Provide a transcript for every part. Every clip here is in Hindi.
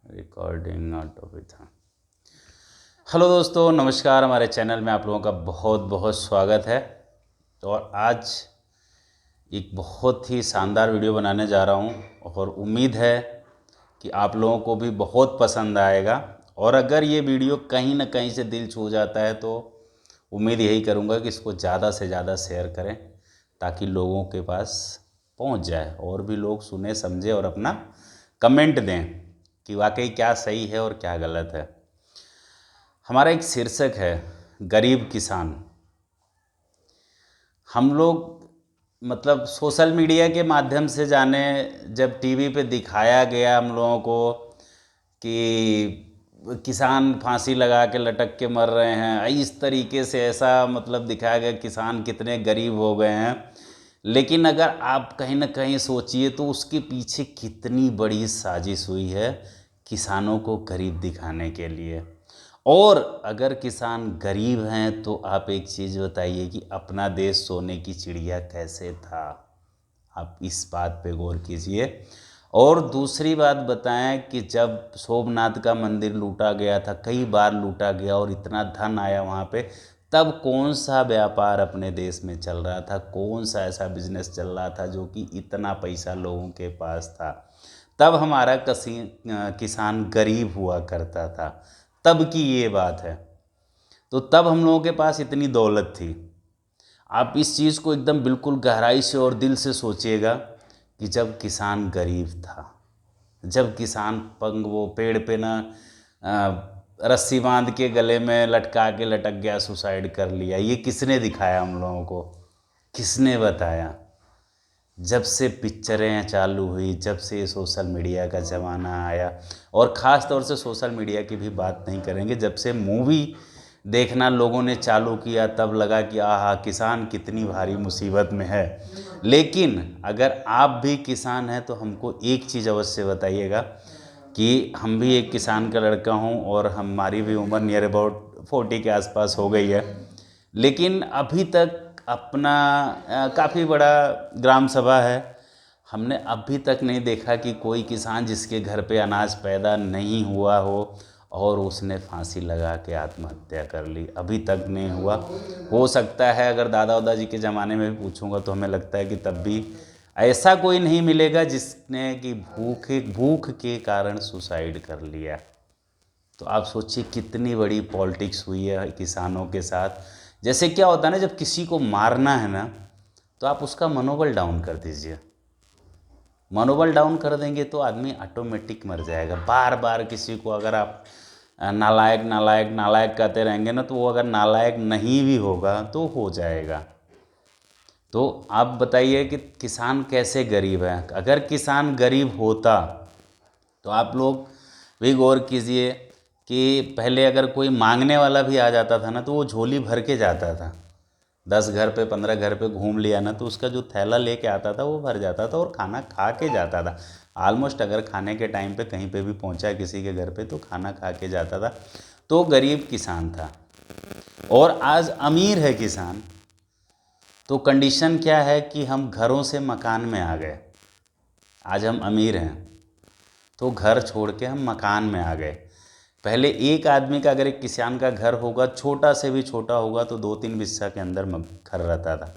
रिकॉर्डिंग ऑटोमेटिक था। हेलो दोस्तों, नमस्कार। हमारे चैनल में आप लोगों का बहुत बहुत स्वागत है। और आज एक बहुत ही शानदार वीडियो बनाने जा रहा हूं और उम्मीद है कि आप लोगों को भी बहुत पसंद आएगा। और अगर ये वीडियो कहीं ना कहीं से दिल छू जाता है तो उम्मीद यही करूंगा कि इसको ज़्यादा से ज़्यादा शेयर करें ताकि लोगों के पास पहुंच जाए और भी लोग सुने समझे और अपना कमेंट दें कि वाकई क्या सही है और क्या गलत है। हमारा एक शीर्षक है गरीब किसान। हम लोग मतलब सोशल मीडिया के माध्यम से जाने, जब टीवी पे दिखाया गया हम लोगों को कि किसान फांसी लगा के लटक के मर रहे हैं, इस तरीके से ऐसा मतलब दिखाया गया किसान कितने गरीब हो गए हैं। लेकिन अगर आप कहीं ना कहीं सोचिए तो उसके पीछे कितनी बड़ी साजिश हुई है किसानों को गरीब दिखाने के लिए। और अगर किसान गरीब हैं तो आप एक चीज़ बताइए कि अपना देश सोने की चिड़िया कैसे था। आप इस बात पे गौर कीजिए। और दूसरी बात बताएं कि जब सोमनाथ का मंदिर लूटा गया था, कई बार लूटा गया और इतना धन आया वहाँ पे, तब कौन सा व्यापार अपने देश में चल रहा था, कौन सा ऐसा बिजनेस चल रहा था जो कि इतना पैसा लोगों के पास था। तब हमारा किसान गरीब हुआ करता था, तब की ये बात है। तो तब हम लोगों के पास इतनी दौलत थी। आप इस चीज़ को एकदम बिल्कुल गहराई से और दिल से सोचिएगा कि जब किसान गरीब था, जब किसान पंग वो पेड़ पे ना रस्सी बांध के गले में लटका के लटक गया, सुसाइड कर लिया, ये किसने दिखाया हम लोगों को, किसने बताया। जब से पिक्चरें चालू हुई, जब से सोशल मीडिया का ज़माना आया, और ख़ास तौर से सोशल मीडिया की भी बात नहीं करेंगे, जब से मूवी देखना लोगों ने चालू किया तब लगा कि आहा किसान कितनी भारी मुसीबत में है। लेकिन अगर आप भी किसान हैं तो हमको एक चीज़ अवश्य बताइएगा कि हम भी एक किसान का लड़का हूं और हमारी भी उम्र नियर अबाउट 40 के आसपास हो गई है। लेकिन अभी तक अपना काफ़ी बड़ा ग्राम सभा है, हमने अभी तक नहीं देखा कि कोई किसान जिसके घर पे अनाज पैदा नहीं हुआ हो और उसने फांसी लगा के आत्महत्या कर ली, अभी तक नहीं हुआ। हो सकता है अगर दादा दादाजी के ज़माने में भी पूछूंगा तो हमें लगता है कि तब भी ऐसा कोई नहीं मिलेगा जिसने कि भूख के कारण सुसाइड कर लिया। तो आप सोचिए कितनी बड़ी पॉलिटिक्स हुई है किसानों के साथ। जैसे क्या होता है ना, जब किसी को मारना है ना तो आप उसका मनोबल डाउन कर दीजिए। मनोबल डाउन कर देंगे तो आदमी ऑटोमेटिक मर जाएगा। बार बार किसी को अगर आप नालायक नालायक नालायक कहते रहेंगे ना, तो वो अगर नालायक नहीं भी होगा तो हो जाएगा। तो आप बताइए कि किसान कैसे गरीब है। अगर किसान गरीब होता तो आप लोग भी गौर कीजिए कि पहले अगर कोई मांगने वाला भी आ जाता था ना तो वो झोली भर के जाता था। 10 घर पे 15 घर पे घूम लिया ना तो उसका जो थैला लेके आता था वो भर जाता था और खाना खा के जाता था। ऑलमोस्ट अगर खाने के टाइम पे कहीं पे भी पहुंचा किसी के घर पे तो खाना खा के जाता था। तो गरीब किसान था। और आज अमीर है किसान। तो कंडीशन क्या है कि हम घरों से मकान में आ गए। आज हम अमीर हैं तो घर छोड़ के हम मकान में आ गए। पहले एक आदमी का अगर एक किसान का घर होगा, छोटा से भी छोटा होगा, तो 2-3 बिस्सा के अंदर घर रहता था।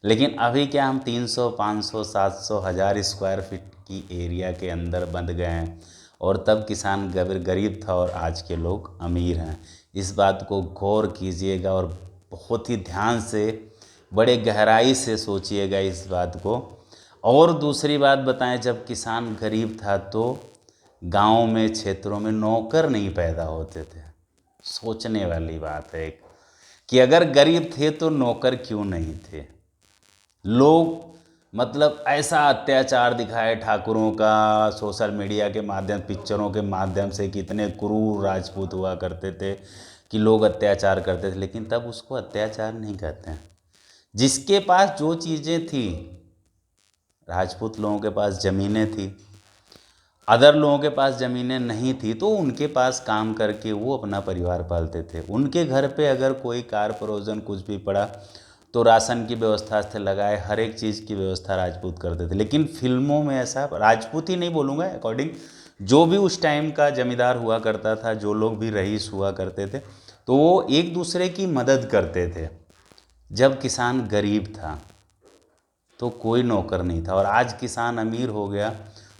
लेकिन अभी क्या हम 300 500 700 1000 स्क्वायर फीट की एरिया के अंदर बंध गए हैं। और तब किसान गरीब था और आज के लोग अमीर हैं। इस बात को गौर कीजिएगा और बहुत ही ध्यान से, बड़े गहराई से सोचिएगा इस बात को। और दूसरी बात बताएं, जब किसान गरीब था तो गांव में क्षेत्रों में नौकर नहीं पैदा होते थे। सोचने वाली बात है कि अगर गरीब थे तो नौकर क्यों नहीं थे। लोग मतलब ऐसा अत्याचार दिखाए ठाकुरों का सोशल मीडिया के माध्यम, पिक्चरों के माध्यम से, कितने क्रूर राजपूत हुआ करते थे कि लोग अत्याचार करते थे। लेकिन तब उसको अत्याचार नहीं कहते हैं। जिसके पास जो चीज़ें थी, राजपूत लोगों के पास ज़मीनें थी, अदर लोगों के पास ज़मीनें नहीं थी, तो उनके पास काम करके वो अपना परिवार पालते थे। उनके घर पे अगर कोई कार परोजन कुछ भी पड़ा तो राशन की व्यवस्था से लगाए हर एक चीज़ की व्यवस्था राजपूत करते थे। लेकिन फिल्मों में ऐसा, राजपूत ही नहीं बोलूँगा, अकॉर्डिंग जो भी उस टाइम का जमींदार हुआ करता था, जो लोग भी रईस हुआ करते थे, तो वो एक दूसरे की मदद करते थे। जब किसान गरीब था तो कोई नौकर नहीं था, और आज किसान अमीर हो गया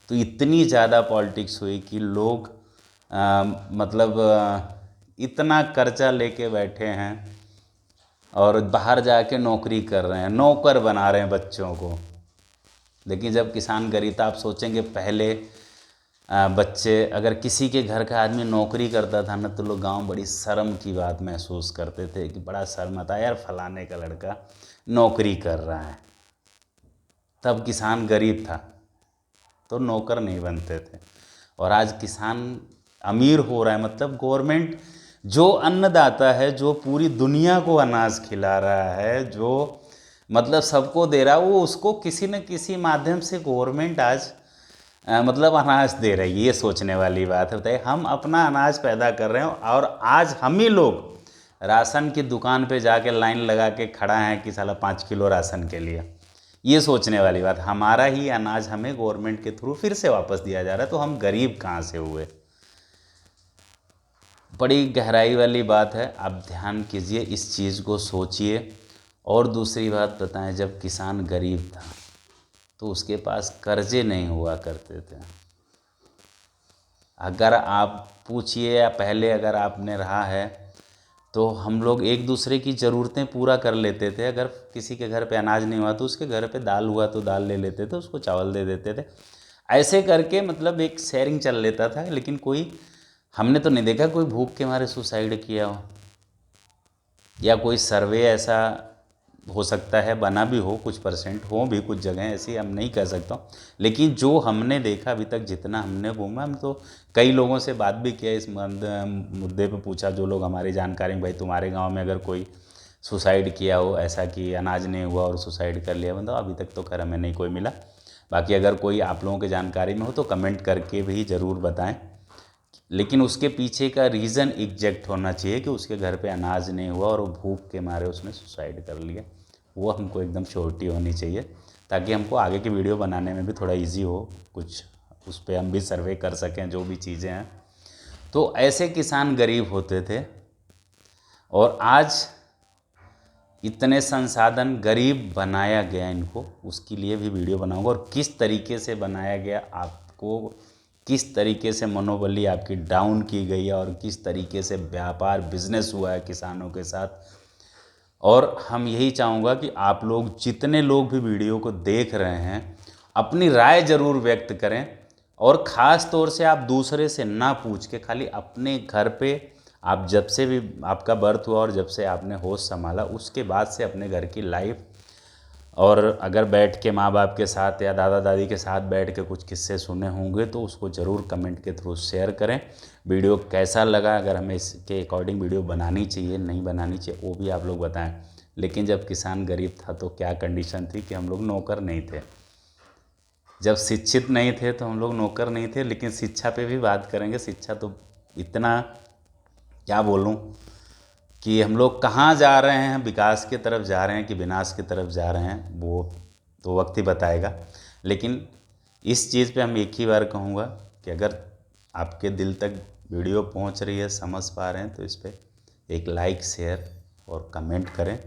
तो इतनी ज़्यादा पॉलिटिक्स हुई कि लोग इतना कर्जा लेके बैठे हैं और बाहर जाके नौकरी कर रहे हैं, नौकर बना रहे हैं बच्चों को। लेकिन जब किसान गरीब था, आप सोचेंगे पहले बच्चे, अगर किसी के घर का आदमी नौकरी करता था ना, तो लोग गांव बड़ी शर्म की बात महसूस करते थे कि बड़ा शर्म आता है यार, फलाने का लड़का नौकरी कर रहा है। तब किसान गरीब था तो नौकर नहीं बनते थे, और आज किसान अमीर हो रहा है। मतलब गवर्नमेंट जो अन्नदाता है, जो पूरी दुनिया को अनाज खिला रहा है, जो मतलब सबको दे रहा है, वो उसको किसी न किसी माध्यम से गवर्नमेंट आज अनाज दे रही है। ये सोचने वाली बात है। बताइए, हम अपना अनाज पैदा कर रहे हैं और आज हम ही लोग राशन की दुकान पे जाके लाइन लगा के खड़ा हैं कि साला 5 किलो राशन के लिए। ये सोचने वाली बात, हमारा ही अनाज हमें गवर्नमेंट के थ्रू फिर से वापस दिया जा रहा है, तो हम गरीब कहाँ से हुए। बड़ी गहराई वाली बात है, आप ध्यान कीजिए, इस चीज़ को सोचिए। और दूसरी बात बताएं, जब किसान गरीब था तो उसके पास कर्जे नहीं हुआ करते थे। अगर आप पूछिए, या पहले अगर आपने रहा है, तो हम लोग एक दूसरे की ज़रूरतें पूरा कर लेते थे। अगर किसी के घर पे अनाज नहीं हुआ तो उसके घर पे दाल हुआ तो दाल ले लेते थे, उसको चावल दे देते थे। ऐसे करके एक शेयरिंग चल लेता था। लेकिन कोई, हमने तो नहीं देखा कोई भूख के मारे सुसाइड किया हो, या कोई सर्वे ऐसा, हो सकता है बना भी हो, कुछ परसेंट हो भी, कुछ जगह ऐसी, हम नहीं कह सकता हूँ। लेकिन जो हमने देखा अभी तक, जितना हमने घूमा, हम तो कई लोगों से बात भी किया इस मुद्दे पे, पूछा जो लोग हमारी जानकारी में, भाई तुम्हारे गांव में अगर कोई सुसाइड किया हो, ऐसा कि अनाज नहीं हुआ और सुसाइड कर लिया, मतलब अभी तक तो खैर हमें नहीं कोई मिला। बाकी अगर कोई आप लोगों की जानकारी में हो तो कमेंट करके भी ज़रूर बताएं। लेकिन उसके पीछे का रीज़न एग्जैक्ट होना चाहिए कि उसके घर पे अनाज नहीं हुआ और वो भूख के मारे उसने सुसाइड कर लिया, वो हमको एकदम श्योरिटी होनी चाहिए, ताकि हमको आगे की वीडियो बनाने में भी थोड़ा इजी हो, कुछ उस पर हम भी सर्वे कर सकें जो भी चीज़ें हैं। तो ऐसे किसान गरीब होते थे, और आज इतने संसाधन गरीब बनाया गया इनको, उसके लिए भी वीडियो बनाऊंगा। और किस तरीके से बनाया गया, आपको किस तरीके से मनोबली आपकी डाउन की गई है, और किस तरीके से व्यापार बिजनेस हुआ है किसानों के साथ। और हम यही चाहूँगा कि आप लोग, जितने लोग भी वीडियो को देख रहे हैं, अपनी राय ज़रूर व्यक्त करें। और ख़ास तौर से आप दूसरे से ना पूछ के, खाली अपने घर पे, आप जब से भी आपका बर्थ हुआ और जब से आपने होश संभाला, उसके बाद से अपने घर की लाइफ, और अगर बैठ के माँ बाप के साथ या दादा दादी के साथ बैठ के कुछ किस्से सुने होंगे तो उसको ज़रूर कमेंट के थ्रू शेयर करें। वीडियो कैसा लगा, अगर हमें इसके अकॉर्डिंग वीडियो बनानी चाहिए, नहीं बनानी चाहिए, वो भी आप लोग बताएं। लेकिन जब किसान गरीब था तो क्या कंडीशन थी कि हम लोग नौकर नहीं थे। जब शिक्षित नहीं थे तो हम लोग नौकर नहीं थे। लेकिन शिक्षा पे भी बात करेंगे। शिक्षा तो इतना, क्या बोलूँ, कि हम लोग कहाँ जा रहे हैं, विकास की तरफ जा रहे हैं कि विनाश की तरफ जा रहे हैं, वो तो वक्त ही बताएगा। लेकिन इस चीज़ पे हम एक ही बार कहूँगा कि अगर आपके दिल तक वीडियो पहुँच रही है, समझ पा रहे हैं, तो इस पर एक लाइक, शेयर और कमेंट करें।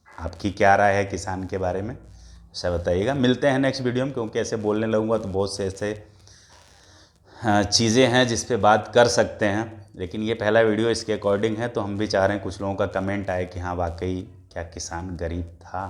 आपकी क्या राय है किसान के बारे में, ऐसा बताइएगा। मिलते हैं नेक्स्ट वीडियो में, क्योंकि ऐसे बोलने लगूँगा तो बहुत से ऐसे चीज़ें हैं जिस पे बात कर सकते हैं। लेकिन ये पहला वीडियो इसके अकॉर्डिंग है, तो हम भी चाह रहे हैं कुछ लोगों का कमेंट आए कि हाँ वाकई क्या किसान गरीब था।